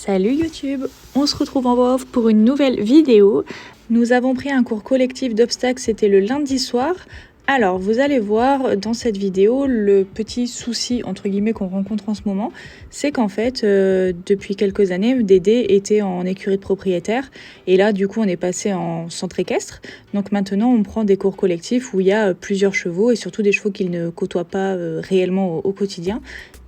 Salut YouTube, on se retrouve en off pour une nouvelle vidéo. Nous avons pris un cours collectif d'obstacles, c'était le lundi soir. Alors vous allez voir dans cette vidéo le petit souci entre guillemets qu'on rencontre en ce moment, c'est qu'en fait depuis quelques années Dédé était en écurie de propriétaire et là du coup on est passé en centre équestre. Donc maintenant on prend des cours collectifs où il y a plusieurs chevaux et surtout des chevaux qu'il ne côtoie pas réellement au quotidien.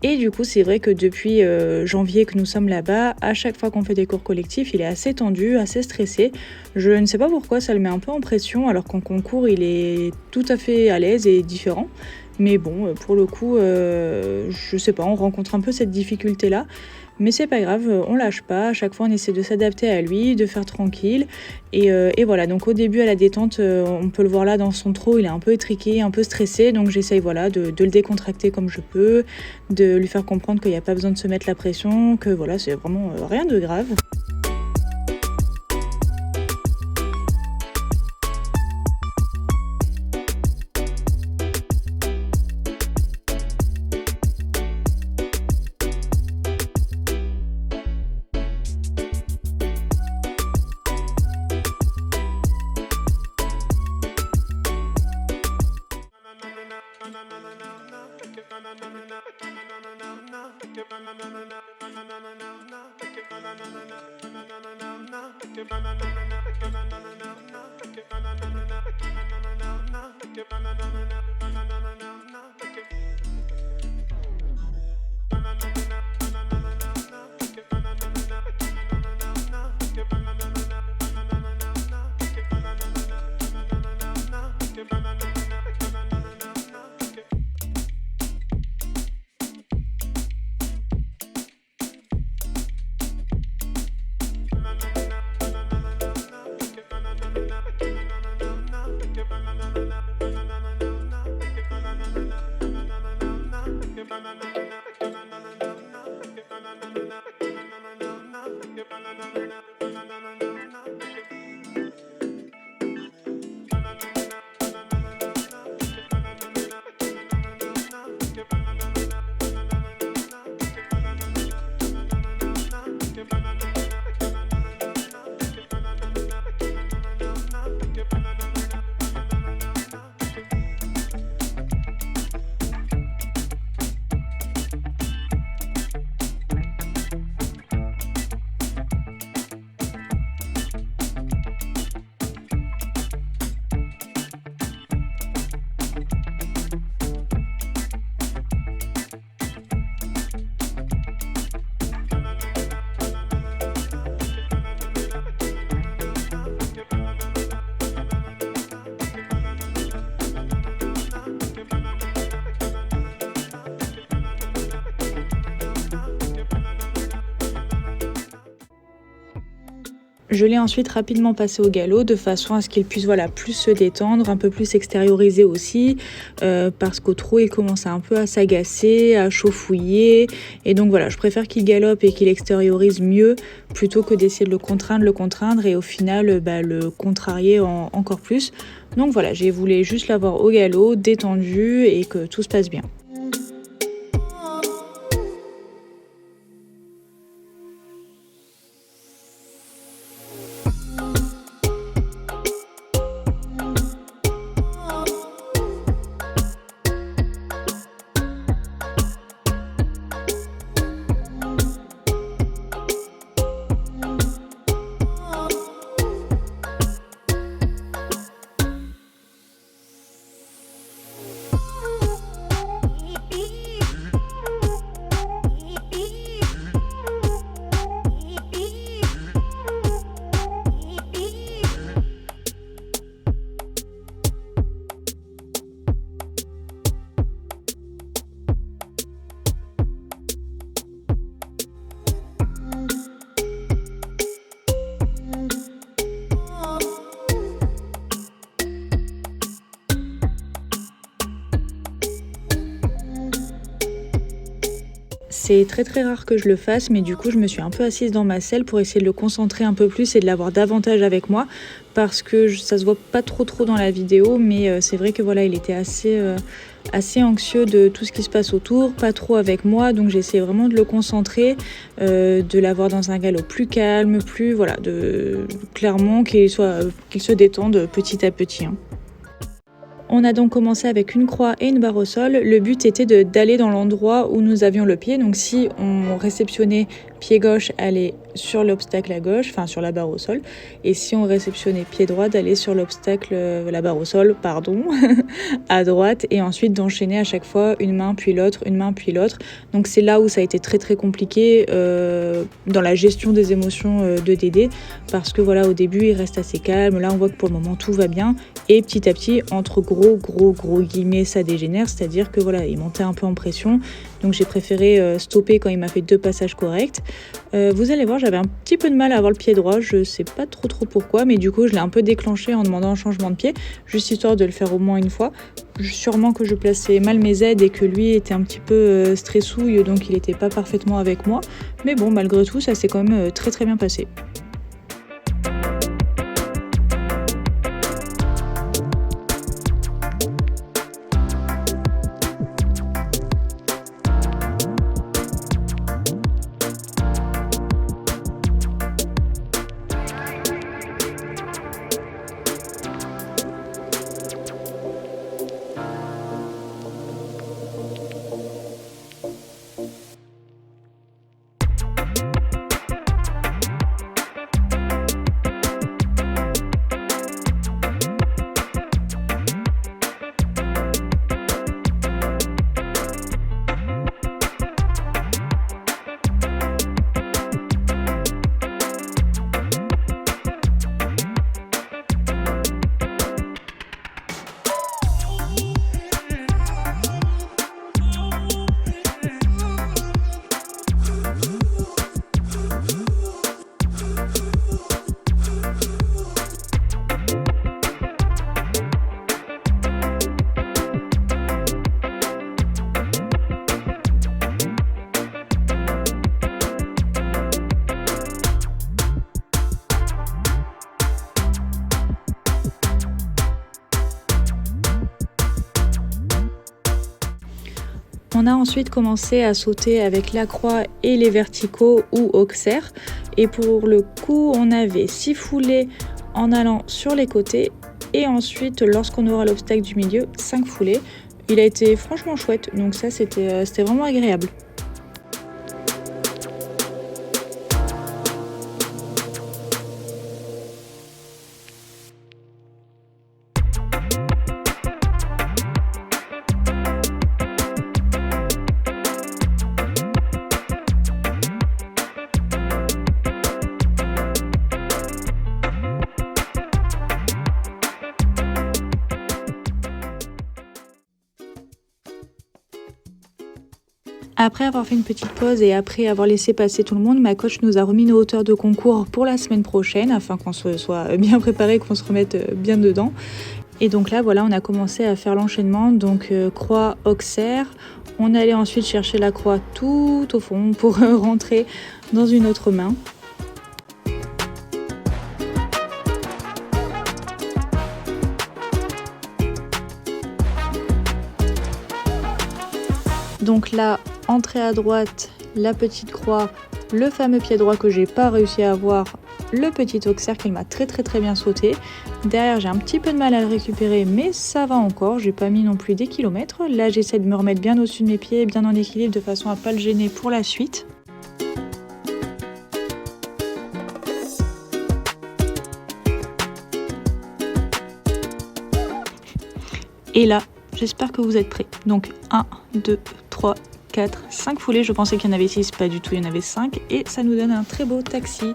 Et du coup, c'est vrai que depuis janvier que nous sommes là-bas, à chaque fois qu'on fait des cours collectifs, il est assez tendu, assez stressé. Je ne sais pas pourquoi, ça le met un peu en pression, alors qu'en concours, il est tout à fait à l'aise et différent. Mais bon, pour le coup, je sais pas, on rencontre un peu cette difficulté-là. Mais c'est pas grave, on lâche pas, à chaque fois on essaie de s'adapter à lui, de faire tranquille. Et voilà, donc au début à la détente, on peut le voir là dans son trot, il est un peu étriqué, un peu stressé. Donc j'essaye voilà, de le décontracter comme je peux, de lui faire comprendre qu'il n'y a pas besoin de se mettre la pression, que voilà, c'est vraiment rien de grave. Je l'ai ensuite rapidement passé au galop de façon à ce qu'il puisse voilà, plus se détendre, un peu plus s'extérioriser aussi, parce qu'au trot il commence un peu à s'agacer, à chaufouiller, et donc voilà, je préfère qu'il galope et qu'il extériorise mieux plutôt que d'essayer de le contraindre et au final le contrarier encore plus. Donc voilà, j'ai voulu juste l'avoir au galop, détendu et que tout se passe bien. C'est très rare que je le fasse, mais du coup je me suis un peu assise dans ma selle pour essayer de le concentrer un peu plus et de l'avoir davantage avec moi, parce que ça se voit pas trop dans la vidéo, mais c'est vrai que voilà, il était assez assez anxieux de tout ce qui se passe autour, pas trop avec moi, donc j'essaie vraiment de le concentrer, de l'avoir dans un galop plus calme, plus voilà, clairement qu'il se détende petit à petit. Hein. On a donc commencé avec une croix et une barre au sol. Le but était d'aller dans l'endroit où nous avions le pied. Donc si on réceptionnait pied gauche, aller sur l'obstacle à gauche, enfin sur la barre au sol. Et si on réceptionnait pied droit, d'aller sur l'obstacle, la barre au sol, pardon, à droite. Et ensuite d'enchaîner à chaque fois une main puis l'autre, une main puis l'autre. Donc c'est là où ça a été très très compliqué dans la gestion des émotions de Dédé. Parce que voilà, au début il reste assez calme. Là on voit que pour le moment tout va bien. Et petit à petit, entre gros guillemets, ça dégénère, c'est-à-dire que voilà, il montait un peu en pression, donc j'ai préféré stopper quand il m'a fait 2 passages corrects. Vous allez voir, j'avais un petit peu de mal à avoir le pied droit, je sais pas trop pourquoi, mais du coup je l'ai un peu déclenché en demandant un changement de pied, juste histoire de le faire au moins une fois. Sûrement que je plaçais mal mes aides et que lui était un petit peu stressouille, donc il était pas parfaitement avec moi, mais bon, malgré tout, ça s'est quand même très très bien passé. On a ensuite commencé à sauter avec la croix et les verticaux ou auxerre. Et pour le coup, on avait 6 foulées en allant sur les côtés. Et ensuite, lorsqu'on aura l'obstacle du milieu, 5 foulées. Il a été franchement chouette, donc ça c'était vraiment agréable. Après avoir fait une petite pause et après avoir laissé passer tout le monde, ma coach nous a remis nos hauteurs de concours pour la semaine prochaine afin qu'on soit bien préparé, qu'on se remette bien dedans. Et donc là, voilà, on a commencé à faire l'enchaînement, donc croix, auxerre. On allait ensuite chercher la croix tout au fond pour rentrer dans une autre main. Donc là, entrée à droite, la petite croix, le fameux pied droit que j'ai pas réussi à avoir, le petit auxerre qui m'a très bien sauté. Derrière, j'ai un petit peu de mal à le récupérer, mais ça va encore, j'ai pas mis non plus des kilomètres. Là, j'essaie de me remettre bien au-dessus de mes pieds, bien en équilibre, de façon à pas le gêner pour la suite. Et là, j'espère que vous êtes prêts. Donc 1, 2, 3, 4, 5 foulées. Je pensais qu'il y en avait 6, pas du tout, il y en avait 5. Et ça nous donne un très beau taxi.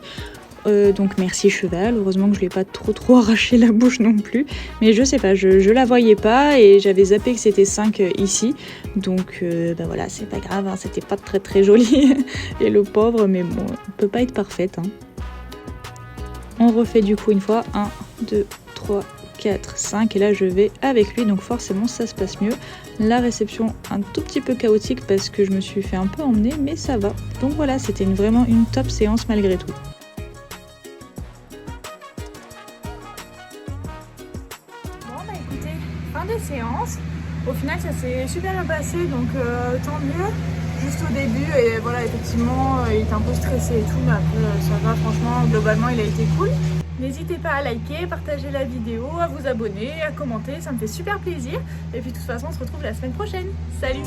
Donc merci cheval, heureusement que je ne lui ai pas trop arraché la bouche non plus. Mais je sais pas, je la voyais pas et j'avais zappé que c'était 5 ici. Donc bah voilà, c'est pas grave, hein, c'était pas très joli. Et le pauvre, mais bon, on peut pas être parfaite. Hein. On refait du coup une fois, 1, 2, 3, 4, 5 et là je vais avec lui, donc forcément ça se passe mieux. La réception un tout petit peu chaotique parce que je me suis fait un peu emmener, mais ça va. Donc voilà, c'était vraiment une top séance malgré tout. Bon bah écoutez, fin de séance. Au final ça s'est super bien passé, donc tant mieux. Juste au début, et voilà, effectivement il était un peu stressé et tout, mais après ça va, franchement globalement il a été cool. N'hésitez pas à liker, partager la vidéo, à vous abonner, à commenter, ça me fait super plaisir. Et puis de toute façon on se retrouve la semaine prochaine. Salut!